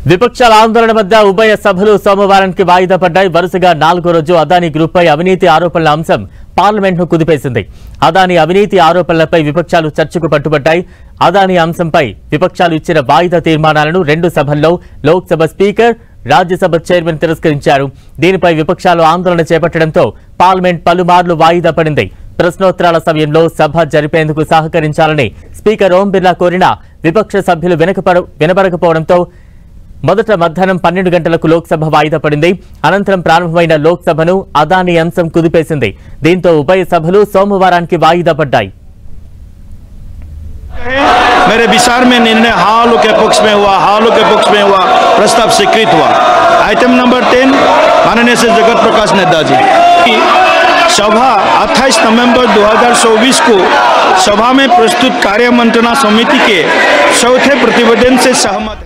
విపక్షాల ఆందోళన మధ్య ఉభయ సభలు సోమవారానికి వాయిదా పడ్డాయి. వరుసగా 4వ రోజు అదానీ గ్రూప్ పై అవినీతి ఆరోపణల అంశం పార్లమెంట్ ను కుదిపేసింది. అదానీ అవినీతి ఆరోపణలపై విపక్షాలు చర్చకు పట్టుబట్టాయి. అదానీ అంశంపై విపక్షాలు ఇచ్చిన వాయిదా తీర్మానాలను 2 సభల్లో లోక్సభ స్పీకర్, రాజ్యసభ చైర్మన్ తిరస్కరించారు. దీనిపై విపక్షాలు ఆందోళన చేపట్టడంతో పార్లమెంట్ పలుమార్లు వాయిదా పడింది. ప్రశ్నోత్తరాల సమయంలో సభ జరిపేందుకు సహకరించాలని స్పీకర్ ఓం బిర్లా కోరినా విపక్ష సభ్యులు వినబడకపోవడంతో మొదట మధ్యాహ్నం 12 గంటలకు లోక్సభ వాయిదా పడింది. అనంతరం ప్రారంభమైన లోక్సభను అదానీ అంశం కుదిపేసింది. దీంతో ఉభయ సభలు సోమవారానికి వాయిదా పడ్డాయి. मेरे विचार में निर्णय हालों के पक्ष में हुआ, प्रस्ताव स्वीकृत हुआ। आइटम नंबर 10 माननीय श्री जगत प्रकाश नड्डा जी की सभा 28 नवंबर 2024 को सभा में प्रस्तुत कार्य मंत्रणा समिति के चौथे प्रतिवेदन से सहमत